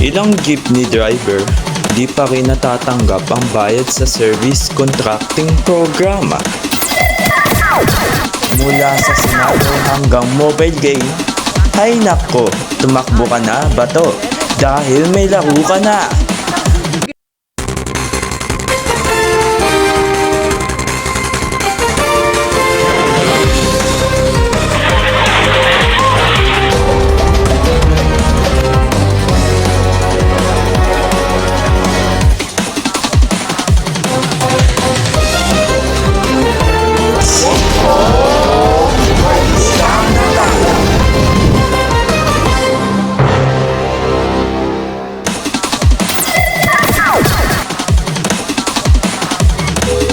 Ilang jeepney driver di pa rin natatanggap ang bayad sa service contracting programa. Mula sa Senado hanggang mobile game, ay nako, tumakbo ka na bato dahil may laro ka na.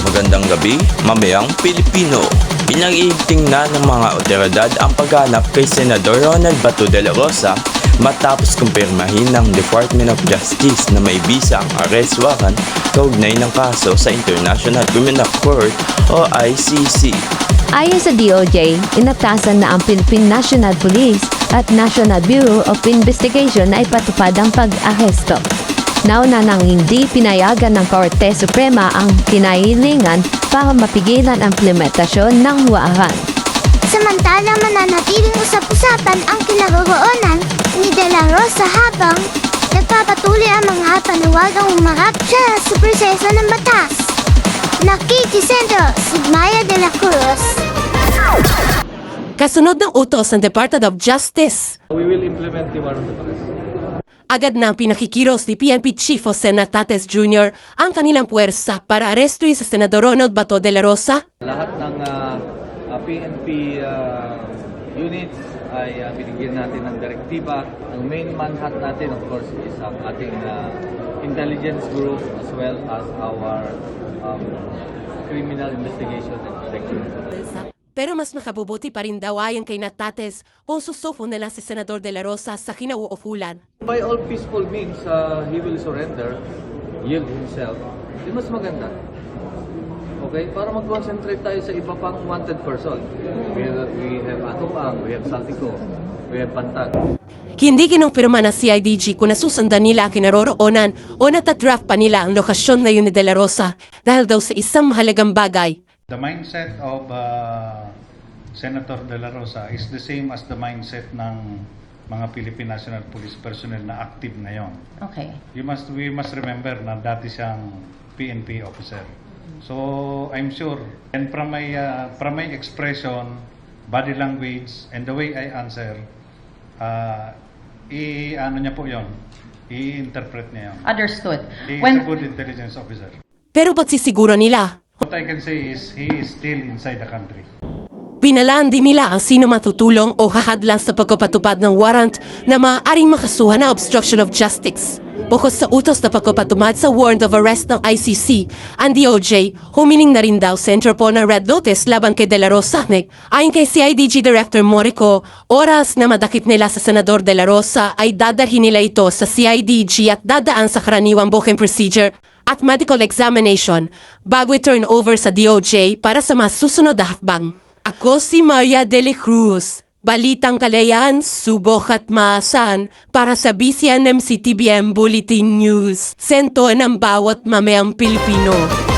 Magandang gabi, mamayang Pilipino. Pinag-iigting na ng mga otoridad ang paghanap kay Senador Ronald Bato de la Rosa matapos kumpirmahin ng Department of Justice na may bisa ang arrest warrant kaugnay ng kaso sa International Criminal Court o ICC. Ayon sa DOJ, inatasan na ang Philippine National Police at National Bureau of Investigation na ipatupad ang pag-aresto. Nauna nang hindi pinayagan ng Korte Suprema ang kinailangan para mapigilan ang implementasyon ng warrant. Samantala mananatiling usap-usapan ang kinaroroonan ni De La Rosa habang nagpapatuloy ang mga panawagang umarap siya sa proseso ng batas. Nakikisendo si Maya de la Cruz. Kasunod ng utos ng Department of Justice, We will implement the warrant of arrest. agad na pinakikilos ni PNP Chief Jose Natates Jr. ang kanilang puwersa para arestuin sa Senador Ronald Bato de la Rosa. Lahat ng PNP units ay binigyan natin ng direktiba. Ang main manhunt natin, of course, is ang ating intelligence group as well as our criminal investigation and protection. Pero mas makabubuti pa rin daw ayon kay Natates kung susufo nila si Senador de la Rosa sa kinauupulan. By all peaceful means, he will surrender, yield himself. Di mas maganda. Okay? Para mag-concentrate tayo sa iba pang wanted person. We have Atupang, we have Saltico, we have Pantag. Hindi kinumpirma na CIDG kung nasusundan nila ang kinaroroonan o natadraft pa nila ang lokasyon na yun ni De La Rosa dahil daw sa isang mahalagang bagay. The mindset of Senator De La Rosa is the same as the mindset ng mga Philippine National Police personnel na active ngayon. Okay. We must remember na dati siyang PNP officer. So I'm sure, and from my expression, body language, and the way I answer, ano niya po yon, i-interpret niya yon. Understood. He is a good intelligence officer. Pero pagsisiguro nila, What I can say is he is still inside the country. pinalaan din nila ang sino matutulong o hahadlang sa pagpapatupad ng warrant na maaaring makasuhan ng obstruction of justice. Bukod sa utos na pagpapatumad sa warrant of arrest ng ICC, ang DOJ humiling na rin daw sa Interpol ng Red Notice laban kay De La Rosa. Ayon kay CIDG Director Morico, oras na madakip nila sa Senador De La Rosa ay dadalhin nila ito sa CIDG at dadaan sa karaniwang booking procedure at medical examination bago i-turn over sa DOJ para sa mga susunod na hakbang. Ako si Maria de la Cruz, Balitang Kalayan, Subok at Maasan para sa BCNMC TVM Bulletin News. Sento ng bawat mamayang Pilipino.